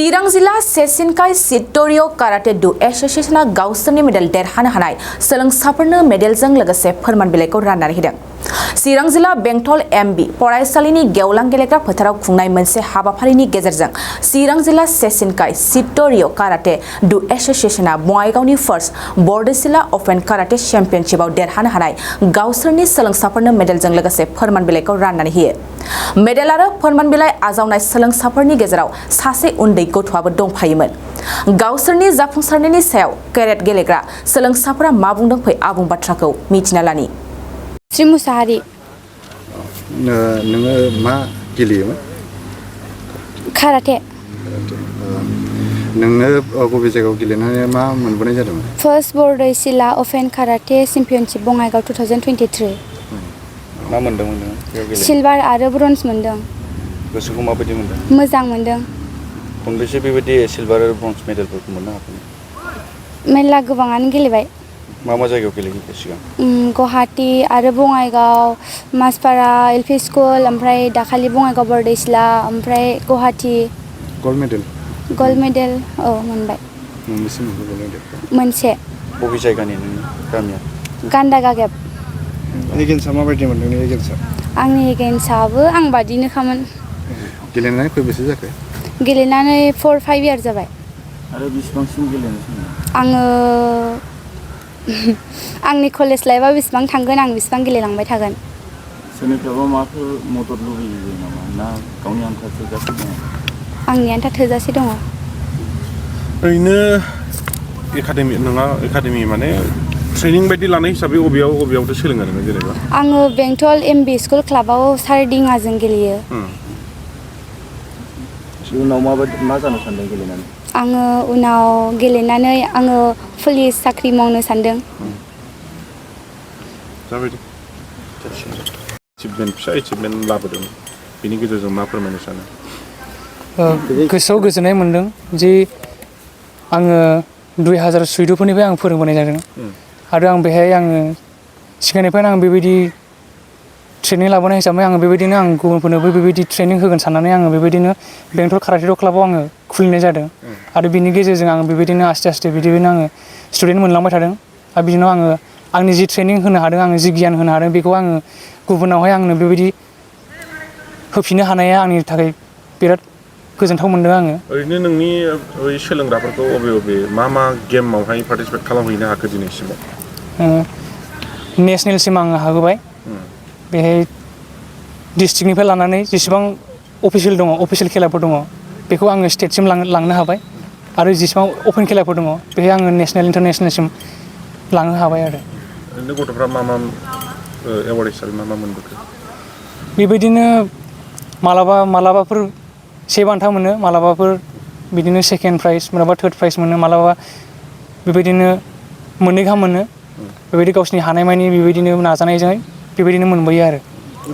चिरां जिल्ला सेसिनकाई शितो-रyu कराटे डु एसोसिएशना गावसोरनि मेडेल देरहानो हानाय सोलोंसाफोरनो मेडेलजों लोगोसे फोरमान बिलाइखौ राननानै होदों। चिरां जिल्ला बेंटल एमबि फरायसालिनि गेवलां गेलेग्रा फोथाराव खुंनाय मोनसे हाबाफारिनि गेजेरजों चिरां जिल्ला सेसिनकाई शितो-रyu कराटे डु एसोसिएशना बङाइगावनि फार्स्ट बरदेसिला अपेन कराटे चेम्पियनशिपआव देरहानो हानाय गावसोरनि सोलोंसाफोरनो मेडेलजों लोगोसे फोरमान बिलाइखौ राननानै होयो। मेडेल आरो फोरमान बिलाइ आजावनाय सोलोंसाफोरनि गेजेराव सासे उन्दै गथ'आबो दंफायोमोन। गावसोरनि जाफुंसारनायनि सायाव केरेट गेलेग्रा सोलोंसाफोरा मा बुंदों फै आबुं बाथ्राखौ मिथिना लानि। श्री मुसाहारि नोङो मा गेलेयोमोन? काराटे। नोङो बबे जायगायाव गेलेनानै मा मोनबोनाय जादोंमोन? फार्स्ट बरदेसिला अपेन काराटे चेम्पियनशिप बङाइगाव 2023। मा मोनदोंमोन नोङो? सिलभार आरो ब्रन्ज मोनदों। गोसोखौ माबायदि मोनदों? मोजां मोनदों। खनबेसे बेबायदि सिलभार आरो ब्रन्ज मेडेलफोरखौ मोननो हाखो? मेरला गोबाङानो गेलेबाय। मा जायगायाव गेलेखो सिगां? गुवाहाटी आरो बङाइगाव, मासपारा एलपि स्कुल, ओमफ्राय दाखालि बङाइगाव बरदेसिला, ओमफ्राय Guwahati. Gold medal? Gold medal औ मोनबाय। मोनबेसे मोनखो गल्ड मेडेलखौ? मोनसे। बबे जायगानि नोंनि गामिया? गान्दा गागेब। एगेन्सआ माबायदि मोनदों नोंनि एगेन्सआ? आंनि एगेन्सआबो आं बादिनोखामोन। गेलेनानै खैबेसे जाखो? गेलेनानै 4-5 इयार जाबाय। आरो बेसेबांसिम गेलेनो सानदों? आङो आंनि कलेज लाइफआव बेसेबां थांगोन आं बेसेबां गेलेलांबाय थागोन। सोरनिफ्रायबा माबाफोर मदद लुबैयो नामा ना गावनि आन्था थोजासे दङ? आंनि आन्था थोजासे दङ। ओरैनो एकाडेमि माने ट्रेनिं बायदि लानाय हिसाबै अबेयावथो सोलोङो नोङो जेनेबा? आङो बेंटल एमबि स्कुल क्लाबाव सारदिङाजों गेलेयो। उनाव मा जानो सानदों गेलेनानै? आङो उनाव गेलेनानै आङो पुलिस साख्रि मावनो सानदों। जाबायदि फिसा एचिभमेन्ट लाबोदों, बेनि गेजेरजों मा फोरमायनो सानो? गोसोआव गोजोननाय मोनदों जे आङो 2014 आं फोरोंबोनाय जादों आरो आं बेहाय सिगांनिफ्रायनो आं बेबायदि ट्रेनिं लाबोनाय हिसाबै आङो बेबायदिनो आं गुबुनफोरनोबो बेबायदि ट्रेनिं होगोन साननानै आङो बेबायदिनो बेंटल काराटे क्लाबाव आङो खुलिनाय जादों आरो बिनि गेजेरजों आङो बेबायदिनो आस्ते बिदिनो आङो स्टुडेन्ट मोनलांबाय थादों आरो बिदिनो आङो आंनि जि ट्रेनिं होनो हादों, आङो जि गियान होनो हादों, बेखौ आङो गुबुनावहाय आंनो बेबायदि होफिननो हानाया आंनि थाखाय बिराद गोजोनथाव मोनदों आङो। ओरैनो नोंनि सोलोंग्राफोरखौ बबे मा गेमावहाय पार्टिसिपेट खालामहैनो हाखो दिनैसिमाव? नेसनेलसिम आङो हाबोबाय। बेहाय डिस्ट्रिक्टनिफ्राय लानानै जेसेबां अफिसियेल खेलाफोर दङ बेखौ आङो स्टेटसिम लांनो हाबाय आरो जेसेबां अपेन खेलाफोर दङ बेहाय आङो नेसनेल इन्टारनेसनेलसिम लांनो हाबाय आरो। ओरैनो गथ'फ्रा मा एवार्ड हिसाबै मा मोनबोखो? बेबायदिनो मालाबाफोर से बान्था मोनो, मालाबाफोर बिदिनो सेकेन्ड प्राइज, मालाबा थार्ड प्राइज मोनो, मालाबा बेबायदिनो मोननै गाहाम मोनो। बेबायदि गावसिनि हानायमानि बेबायदिनो नाजानायजों बेबायदिनो मोनबोयो आरो।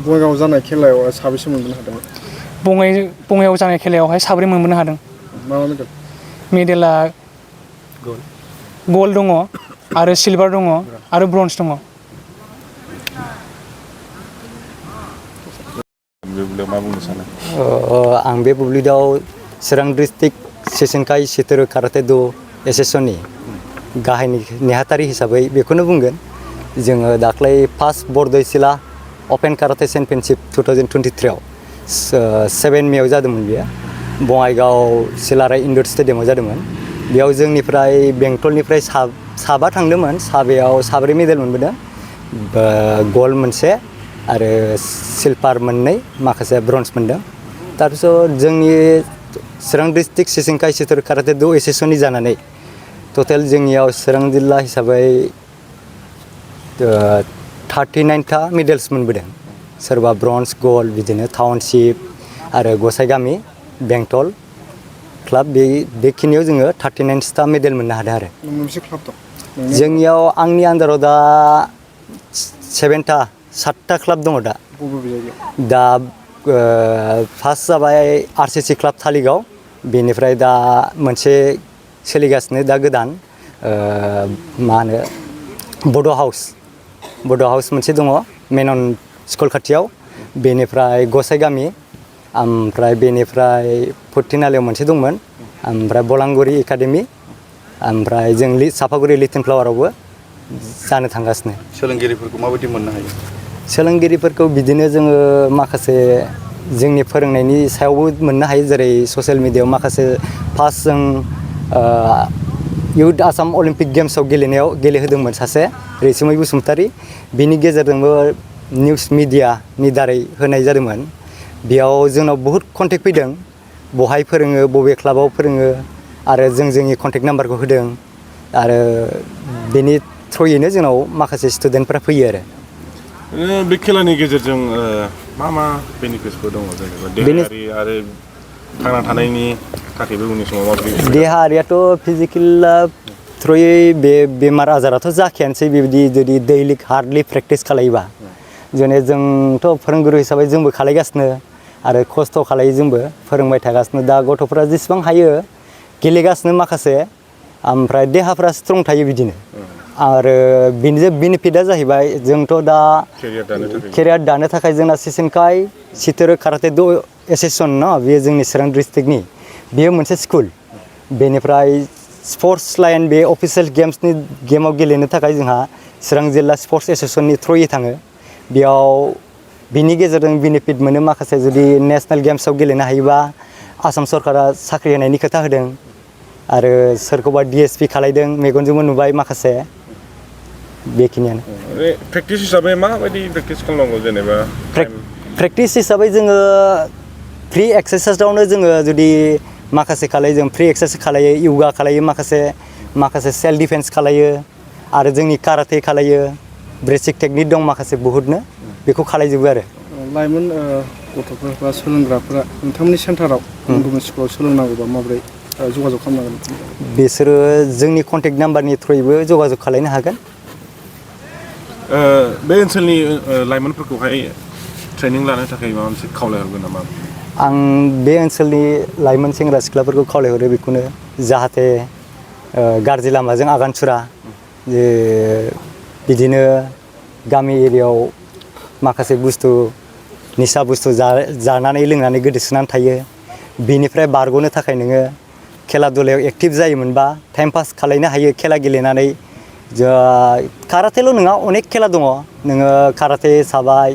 बङाइगाव जानाय खेलायाव साबेसे मोनबोनो हादोंमोन? बङाइगाव जानाय खेलायावहाय 3 मोनबोनो हादों। मा मेडेल? मेडेला गल्ड दङ आरो सिलभार दङ आरो ब्रन्ज दङ। मा बुंनो सानो? आं बे बुब्लियाव चिरां डिस्ट्रिक्ट सेसिनकाई शितो-रyu कराटे डु एसोसिएशननि गाहाय नेहाथारि हिसाबै बेखौनो बुंगोन। जोङो दाख्लै फार्स्ट बरदेसिला अपेन काराटे चेम्पियनशिप 2023 आव 7 मेआव जादोंमोन बेयो। बङाइगाव सिलाराय इनडोर स्टेडियामाव जादोंमोन। बेयाव जोंनिफ्राय बेंटलनिफ्राय साबा थांदोंमोन। साबायाव 4 मेडेल मोनबोदों। गल्ड मोनसे आरो सिलभार मोननै, माखासे ब्रन्ज मोनदों। तारपिছত जोंनि चिरां डिस्ट्रिक्ट सेसिनकाई शितो-रyu कराटे डु एसोसिएशननि जानानै टटेल जोंनियाव चिरां जिल्ला हिसाबै 39टा मेडेल्स मोनबोदों। सोरबा ब्रन्ज, गल्ड, बिदिनो टाउनशिप आरो गसाइगामि बेंटल क्लाब बेखिनियाव जोङो 39टा मेडेल मोननो हादों आरो। मोनबेसे क्लाब दं? जोंनियाव आंनि आन्दाराव दा 7टा क्लाब दङ दा। बबे जायगायाव? दा फार्स्ट जाबाय आरसिसि क्लाब थालिगाव, बेनिफ्राय दा मोनसे सोलिगासिनो दा गोदान मा होनो बड' हाउस मोनसे दङ मेनन स्कुल खाथियाव, बेनिफ्राय गसाइगामि, ओमफ्राय बेनिफ्राय फुथिनालायाव मोनसे दंमोन, ओमफ्राय बलांगुरि एकाडेमि ओमफ्राय जों सापागुरि लिटिल फ्लावारावबो जानो थांगासिनो सोलोंगिरिफोरखौ माबायदि मोननो हायो सोलोंगिरिफोरखौ बिदिनो जोङो माखासे जोंनि फोरोंनायनि सायावबो मोननो हायो जेरै ससियेल मिडियायाव माखासे फार्स्ट जों इउथ आसाम अलिम्पिक गेम्सआव गेलेहोदोंमोन सासे रैसुमै बसुमतारी बिनि गेजेरजोंबो निउस मिडियानि दारै होनाय जादोंमोन बेयाव जोंनाव बहुद कन्टेक्ट फैदों बहाय फोरोङो बबे क्लाबाव फोरोङो आरो जोंनि कन्टेक्ट नाम्बारखौ होदों आरो बेनि थ्रुयैनो जोंनाव माखासे स्टुडेन्टफोरा फैयो आरो बे खेलानि गेजेरजों मा बेनिफिट्सफोर दङ जेनेबा देहायारि आरो थांना थानायनि थाखायबो उननि समाव माबोरै देहायारियाथ' फिजिकेला थ्रुयै बे बेमार आजाराथ' जाखायानोसै बेबायदि जुदि दैलि हार्डलि प्रेक्टिस खालायोबा जेने जोंथ' फोरोंगुरु हिसाबै जोंबो खालायगासिनो आरो खस्थ' खालायो जोंबो फोरोंबाय थागासिनो दा गथ'फोरा जेसेबां हायो गेलेगासिनो माखासे ओमफ्राय देहाफ्रा स्ट्रं थायो बिदिनो आरो बेनि बेनिफिटआ जाहैबाय जोंथ' दा केरियार दानो थाखाय जोंना सेशनकाइ शित'रु काराटे द' एस'सिएशन न बेयो जोंनि चिरां डिस्ट्रिक्टनि बेयो मोनसे स्कुल बेनिफ्राय स्पर्ट्स लाइन बे अफिसियेल गेमाव गेलेनो थाखाय जोंहा चिरां जिल्ला स्पर्ट्स एस'सिएशननि थ्रुयै थाङो बेयाव बिनि गेजेरजों बेनिफिट मोनो माखासे जुदि नेसनेल गेम्सआव गेलेनो हायोबा आसाम सरकारा साख्रि होनायनि खोथा होदों आरो सोरखौबा DSP खालायदों मेगनजोंबो नुबाय माखासे बेखिनियानो प्रेक्टिस हिसाबै माबायदि प्रेक्टिस खालामनांगौ जेनेबा प्रेक्टिस हिसाबै जोङो फ्रि एक्सारसाइसआवनो जोङो जुदि माखासे खालायो जों फ्रि एक्सारसाइस खालायो योगा खालायो माखासे सेल्फ डिफेन्स खालायो आरो जोंनि काराटे खालायो बेसिक टेकनिक दं माखासे बहुतनो बेखौ खालायजोबो आरो लाइमोन गथ'फोर बा सोलोंग्राफोरा नोंथांमोननि सेन्टाराव गुबुन स्कुलाव सोलोंनांगौबा माबोरै जगाजग खालामनांगोन बिसोरो जोंनि कन्टेक्ट नाम्बारनि थ्रुयैबो जगाजग खालायनो हागोन बे ओनसोलनि लाइमोनफोरखौहाय ट्रेनिं लानो थाखाय माबा मोनसे खावलायहरगोन नामा आं बे ओनसोलनि लाइमोन सेंग्रा सिख्लाफोरखौ खावलायहरो बेखौनो जाहाथे गाज्रि लामाजों आगान सुरा जे बिदिनो गामि एरियायाव माखासे बुस्थु निसा बुस्थु जानानै लोंनानै गोदोसोनानै थायो बेनिफ्राय बारग'नो थाखाय नोङो खेला दुलायाव एक्टिभ जायोमोनबा टाइम पास खालायनो हायो खेला गेलेनानै काराटेल' नङा अनेक खेला दङ नोङो काराटे साबाय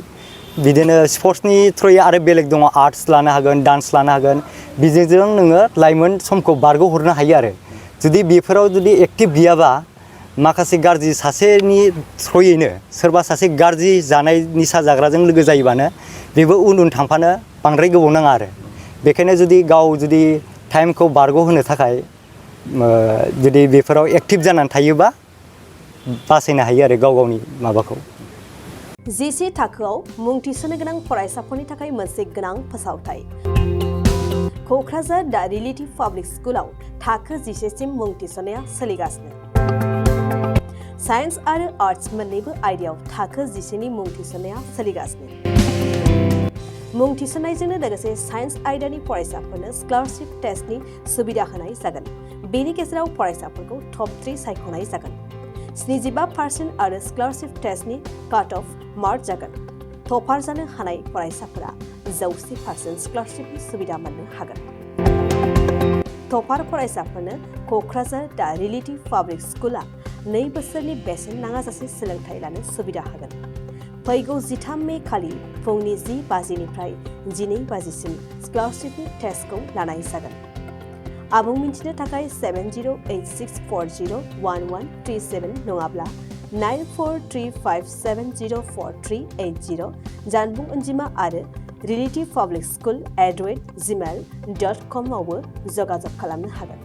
बिदिनो स्पर्ट्सनि थ्रुयै आरो बेलेग दङ आर्ट्स लानो हागोन डान्स लानो हागोन बेजों नोङो लाइमोन समखौ बारग'हरनो हायो आरो जुदि बेफोराव जुदि एक्टिभ गैयाबा माखासे गाज्रि सासेनि थ्रुयैनो सोरबा सासे गाज्रि जानाय निसा जाग्राजों लोगो जायोबानो बेबो उन थांफानो बांद्राय गोबाव नाङा आरो बेखायनो गाव जुदि टाइमखौ बारग'होनो थाखाय जुदि बेफोराव एक्टिभ जानानै थायोबा बासायनो हायो आरो गावनि माबाखौ जिसे थाखोआव मुं थिसननो गोनां फरायसाफोरनि थाखाय मोनसे गोनां फोसावथाय क'क्राझार दा रिलेटिभ पाब्लिक स्कुलाव थाखो 10 सिम मुं थिसननाया सोलिगासिनो साइन्स आरो आर्ट्स मोन्नैबो आयदायाव थाखो 10 नि मुं थिसननाया सोलिगासिनो मुं थिसननायजोंनो लोगोसे साइन्स आयदानि फरायसाफोरनो स्कलारशिप टेस्टनि सुबिदा होनाय जागोन बेनि गेजेराव फरायसाफोरखौ टप 3 सायख'नाय जागोन 75% आरो स्कलारशिप टेस्टनि काट अफ मार्क जागोन टपार जानो हानाय फरायसाफोरा 100% स्कलारशिपनि सुबिदा मोननो हागोन टपार फरायसाफोरनो क'क्राझार दा रिलेटिभ पाब्लिक स्कुला 2 बोसोरनि बेसेन नाङाजासे सोलोंथाइ लानो सुबिदा होगोन फैगौ 13 मे खालि फुंनि 10 बाजिनिफ्राय 12 बाजिसिम स्कलारशिपनि टेस्टखौ लानाय जागोन आबुं मिन्थिनो थाखाय 7086401137 नङाब्ला 9435704380 जानबुं अनजिमा आरो relativpublicschool@gmail.com आवबो जगाजग खालामनो हागोन